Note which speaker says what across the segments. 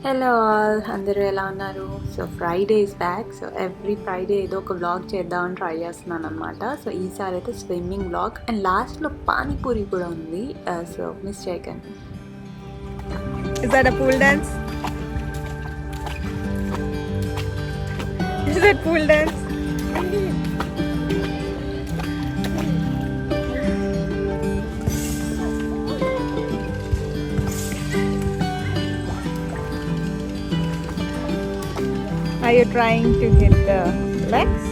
Speaker 1: Hello all, అందరూ ఎలా ఉన్నారు? So Friday is back. So every Friday ఏదో ఒక వ్లాగ్ చేద్దామని ట్రై చేస్తున్నాను అనమాట. సో ఈసారి అయితే స్విమ్మింగ్ వ్లాగ్ అండ్ లాస్ట్లో పానీపూరి కూడా ఉంది. సో మిస్ చేయకండి.
Speaker 2: Is that a pool dance? Is that pool dance? Are you trying to hit the legs?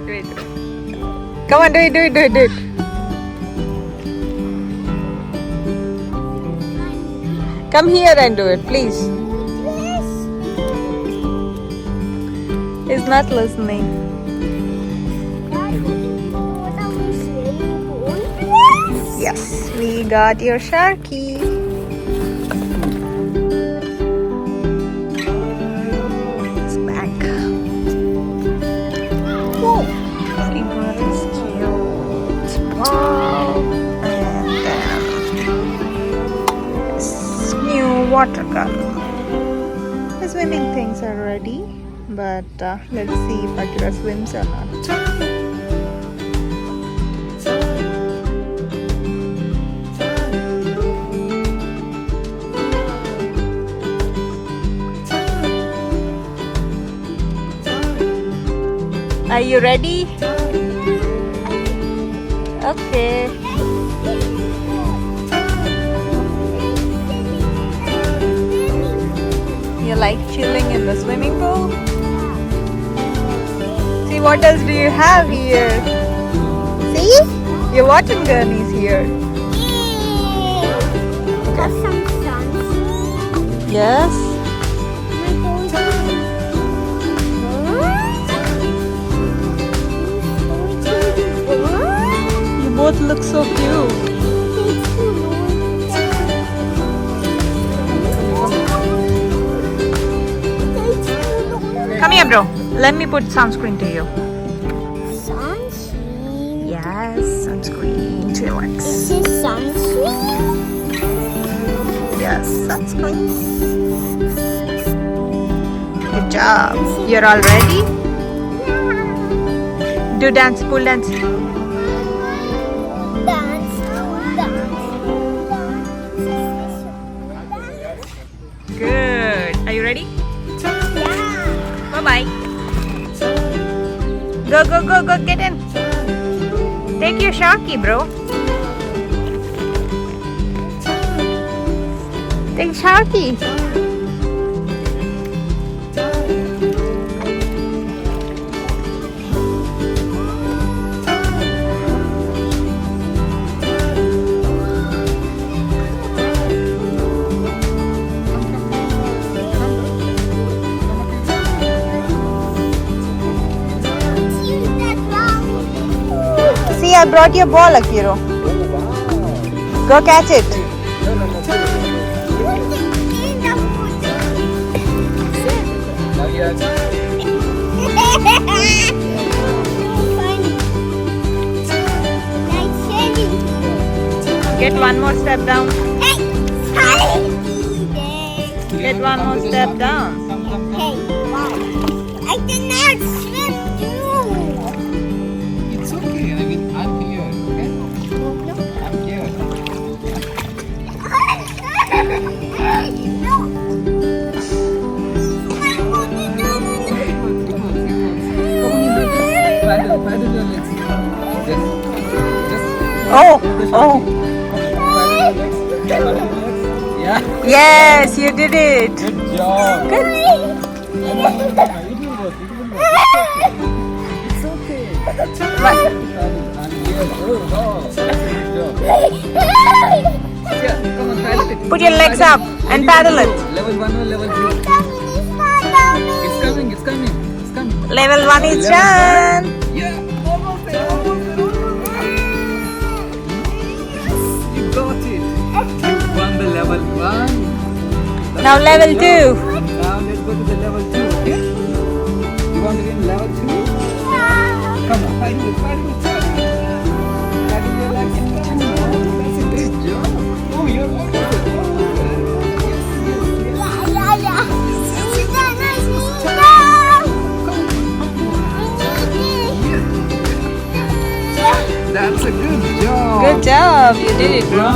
Speaker 2: Wait. Come on, do it. Come here and do it, please. He's not listening. Yes, we got your Sharky. It's back. Whoa. See how it's cute. Wow. And then this new watercolor. The swimming things are ready, but let's see if Akira swims or not. Are you ready? Okay. You like chilling in the swimming pool? See, what else do you have here? See? Your water gun is here.
Speaker 3: Got some suns.
Speaker 2: Yes. You both look so cute. Come here, bro. Let me put sunscreen to you.
Speaker 3: Sunscreen.
Speaker 2: Yes, sunscreen. Relax.
Speaker 3: Is this sunscreen?
Speaker 2: Yes, sunscreen. Good job. You're all ready? Do dance, pool dance.
Speaker 3: Dance.
Speaker 2: Good. Are you ready?
Speaker 3: Yeah.
Speaker 2: Bye-bye. Go. Get in. Take your Sharky, bro. Take Sharky. See, I brought your ball, Akiro. Go catch it. Get one more step down. Get one more step down.
Speaker 3: Hey, wow. I cannot swim too.
Speaker 4: It's okay. I mean, I'm here. Okay? I'm here.
Speaker 3: No.
Speaker 4: Paddle your legs. Just
Speaker 2: Oh.
Speaker 4: paddle your legs. Yeah.
Speaker 2: Yes, you did it.
Speaker 4: Good job.
Speaker 2: Good.
Speaker 4: You do both. It's okay.
Speaker 2: Bye.
Speaker 4: I'm here. Oh, wow. Good job. Yeah, come on, paddle it.
Speaker 2: Put your legs up and paddle it.
Speaker 4: Level 1 or level 2? It's coming.
Speaker 2: Level 1 is done.
Speaker 4: Yeah, almost there. You got it. You won the level 1.
Speaker 2: Now level 2.
Speaker 4: Now let's go to the level 2, okay? You want to get level 2? Come on, paddle it. Paddle your legs. That's a great job. Oh, you're wonderful. Yes.
Speaker 1: job. You did it, bro.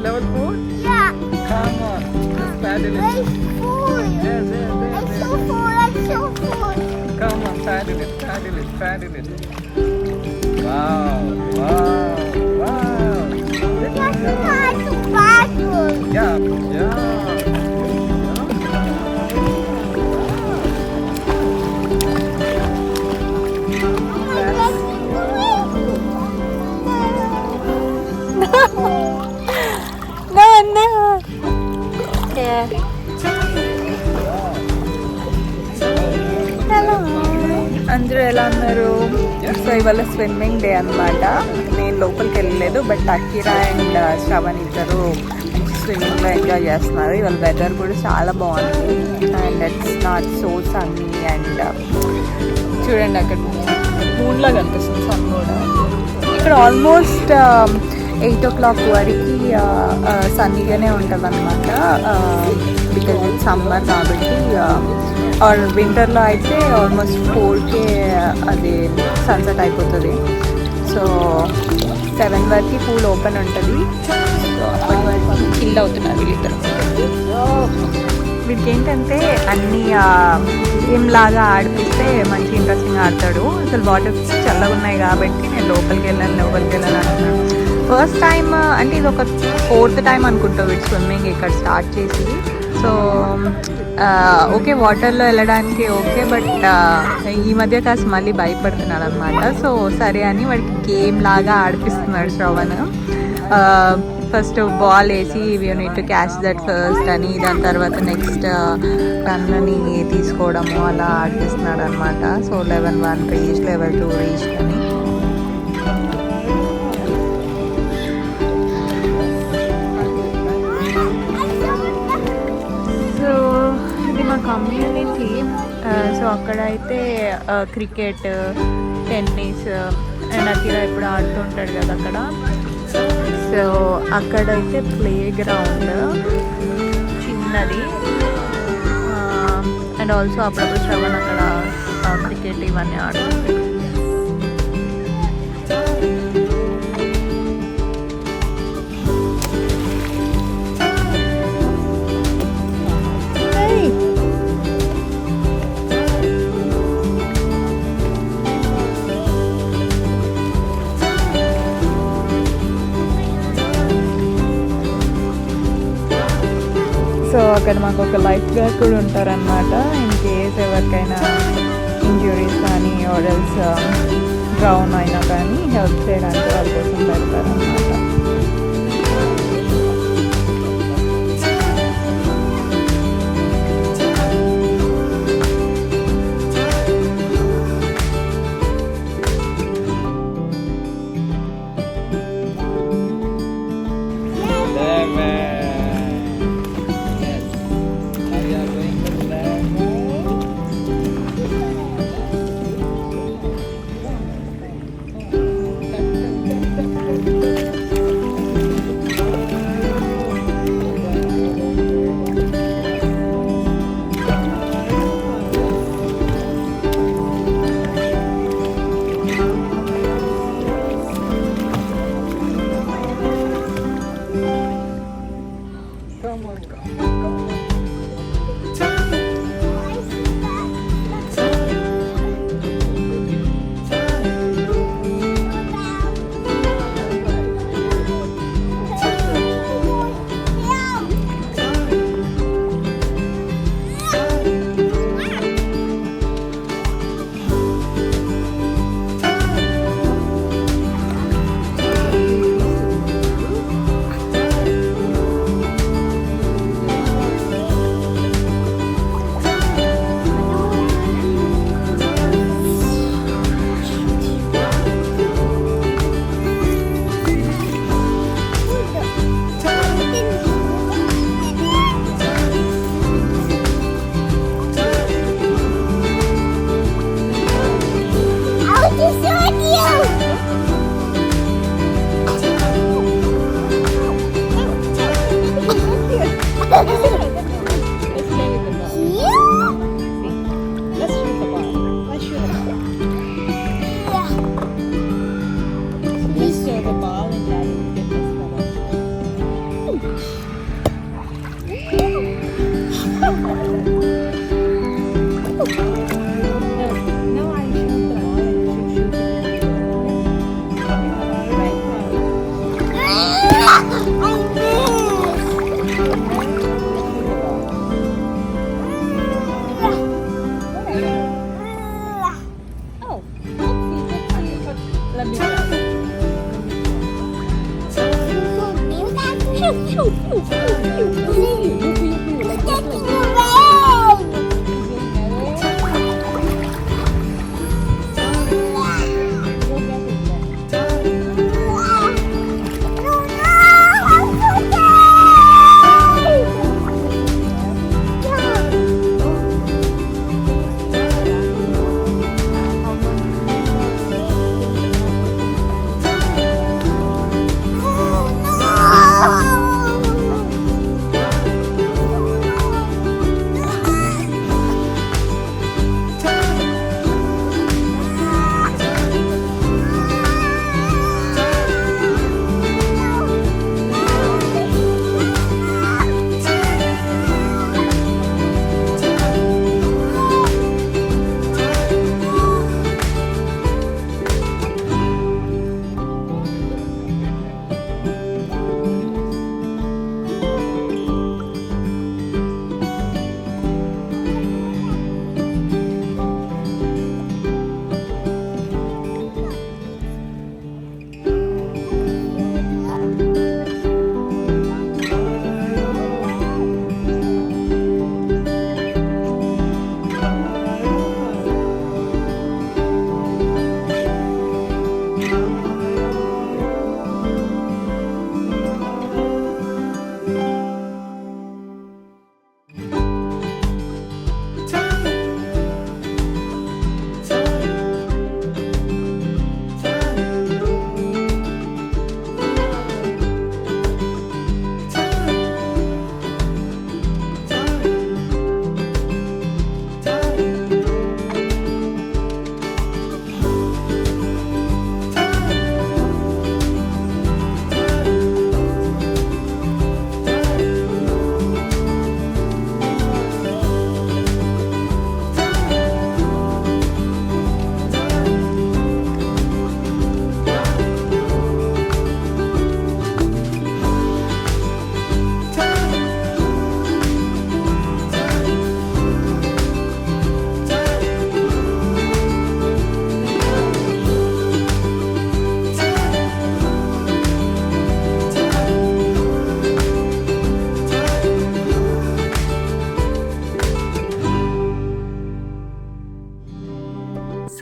Speaker 4: Level 4?
Speaker 3: Yeah.
Speaker 4: Come on. Just paddle it.
Speaker 3: I'm full.
Speaker 4: There, there, there,
Speaker 3: I'm
Speaker 4: there.
Speaker 3: so full. I'm so full.
Speaker 4: Come on, paddle it, paddle it, paddle it. Wow, wow, wow.
Speaker 3: That's not too bad.
Speaker 4: Yeah, yeah.
Speaker 1: No, no. Yeah. Hello అందరూ ఎలా ఉన్నారు? So ఇవాళ swimming day అనమాట. నేను లోపలికి వెళ్ళలేదు, but Akira and Shravan ఇద్దరు స్విమ్మింగ్లో enjoy చేస్తున్నారు. ఇవాళ వెదర్ కూడా చాలా బాగుంది and it's not so Sunny and చూడండి అక్కడ మూన్లా కనిపిస్తుంది సన్ కూడా. ఇక్కడ ఆల్మోస్ట్ 8 o'clock వరకు సన్నీగానే ఉంటుంది అనమాట, బికాజ్ ఇట్స్ సమ్మర్ కాబట్టి. ఆర్ వింటర్లో అయితే ఆల్మోస్ట్ 4కే అది సన్సెట్ అయిపోతుంది. సో 7 వరకు పూల్ ఓపెన్ ఉంటుంది. సో అప్పటి వరకు చిల్ అవుతున్నారు వీళ్ళిద్దరు. వీడికి ఏంటంటే అన్ని గేమ్ లాగా ఆడిపిస్తే మంచి ఇంట్రెస్టింగ్ ఆడతాడు. అసలు వాటర్ చల్లగా ఉన్నాయి కాబట్టి నేను లోపలికి వెళ్ళాను అంటున్నాను. ఫస్ట్ టైం అంటే ఇది ఒక 4th టైం అనుకుంటా వీడు స్విమ్మింగ్ ఇక్కడ స్టార్ట్ చేసి. సో ఓకే వాటర్లో వెళ్ళడానికి ఓకే, బట్ ఈ మధ్య కాస్త మళ్ళీ భయపడుతున్నాడు అనమాట. సో సరే అని వాడికి గేమ్ లాగా ఆడిపిస్తున్నాడు శ్రవణ్. ఫస్ట్ బాల్ వేసి you need to catch that first అని, దాని తర్వాత నెక్స్ట్ రన్ని తీసుకోవడము అలా ఆడిపిస్తున్నాడు అనమాట. So level 1 reach, level 2 reach అని. సో ఇది మా కమ్యూనిటీ. సో అక్కడైతే క్రికెట్, టెన్నిస్ అండ్ అకిరా ఇప్పుడు ఆడుతుంటాడు కదా అక్కడ. సో అక్కడైతే ప్లే గ్రౌండ్ చిన్నది అండ్ ఆల్సో అప్పుడప్పుడు శ్రవణ్ అక్కడ క్రికెట్ ఇవన్నీ ఆడుతుంటాడు. సో అక్కడ మాకు ఒక లైఫ్ గార్డ్ కూడా ఉంటారనమాట. ఇన్ కేస్ ఎవరికైనా ఇంజురీస్ కానీ ఆర్ఎల్స్ డ్రౌన్ అయినా కానీ హెల్ప్ చేయడానికి వాళ్ళ కోసం పెడతారనమాట.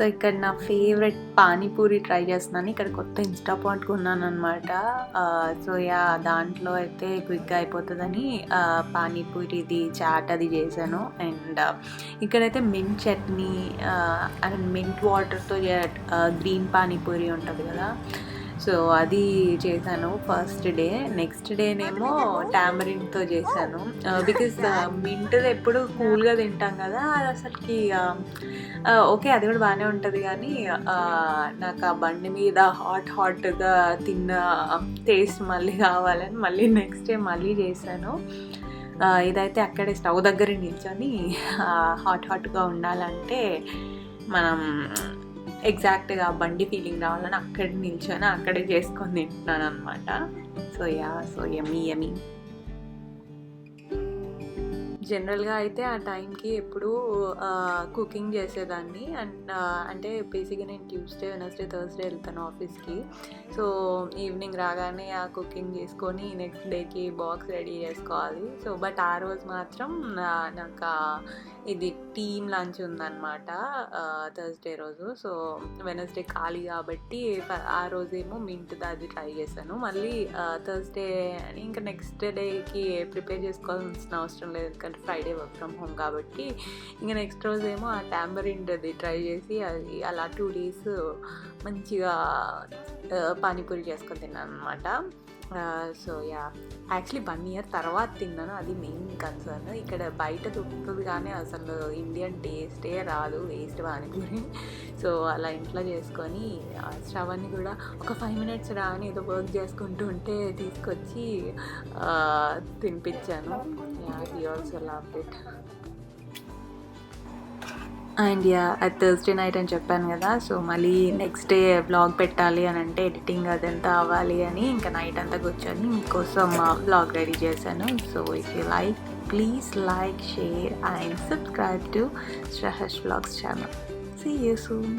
Speaker 1: సో ఇక్కడ నా ఫేవరెట్ పానీపూరి ట్రై చేస్తున్నాను. ఇక్కడ కొత్త ఇన్స్టా పాయింట్ కొన్నాను అనమాట. సో దాంట్లో అయితే క్విక్గా అయిపోతుందని పానీపూరిది చాట్ అది చేశాను. అండ్ ఇక్కడైతే మింట్ చట్నీ అండ్ మింట్ వాటర్తో గ్రీన్ పానీపూరి ఉంటుంది కదా, సో అది చేశాను ఫస్ట్ డే. నెక్స్ట్ డేనేమో టామరిన్తో చేశాను. బికాస్ మింట్ ఎప్పుడు కూల్గా తింటాం కదా, అది అసలుకి ఓకే అది కూడా బాగానే ఉంటుంది, కానీ నాకు ఆ బండి మీద హాట్గా తిన్న టేస్ట్ మళ్ళీ కావాలని మళ్ళీ నెక్స్ట్ డే మళ్ళీ చేశాను. ఇదైతే అక్కడే స్టవ్ దగ్గర నిల్చొని హాట్గా ఉండాలంటే మనం ఎగ్జాక్ట్గా బండి ఫీలింగ్ రావాలని అక్కడ నిల్చొని అక్కడే చేసుకొని తింటున్నాను అనమాట. So yummy. జనరల్గా అయితే ఆ టైంకి ఎప్పుడూ కుకింగ్ చేసేదాన్ని. అండ్ అంటే బేసిక్గా నేను ట్యూస్డే, వెనస్డే, థర్స్డే వెళ్తాను ఆఫీస్కి. సో ఈవినింగ్ రాగానే ఆ కుకింగ్ చేసుకొని నెక్స్ట్ డేకి బాక్స్ రెడీ చేసుకోవాలి. సో బట్ ఆ రోజు మాత్రం నాకు ఇది టీమ్ లంచ్ ఉందన్నమాట థర్స్డే రోజు. సో వెనస్డే ఖాళీ కాబట్టి ఆ రోజేమో మింట్ అది ట్రై చేశాను. మళ్ళీ థర్స్డే అని ఇంకా నెక్స్ట్ డేకి ప్రిపేర్ చేసుకోవాల్సిన అవసరం లేదు, ఎందుకంటే ఫ్రైడే వర్క్ ఫ్రమ్ హోమ్ కాబట్టి. ఇంకా నెక్స్ట్ రోజు ఏమో ఆ టాంబరిండ్ది ట్రై చేసి అది అలా 2 days మంచిగా పానీపూరి చేసుకొని తిన్నాను అనమాట. సో యాక్చువల్లీ 1 year తర్వాత తిన్నాను, అది మెయిన్ కన్సర్న్. ఇక్కడ బయట దొరుకుతుంది కానీ అసలు ఇండియన్ టేస్టే రాదు, వేస్ట్ పానీపూరి. సో అలా ఇంట్లో చేసుకొని శ్రవణ్ని కూడా ఒక 5 minutes రా అని ఏదో వర్క్ చేసుకుంటూ ఉంటే తీసుకొచ్చి తినిపించాను. He also loved it. And అది థర్స్డే నైట్ అని చెప్పాను కదా, సో మళ్ళీ నెక్స్ట్ డే వ్లాగ్ పెట్టాలి అని అంటే ఎడిటింగ్ అదంతా అవ్వాలి అని ఇంకా నైట్ అంతా కూర్చొని మీకోసం వ్లాగ్ రెడీ చేశాను. So if you like, please like, share and subscribe to Shrahas vlogs channel. See you soon.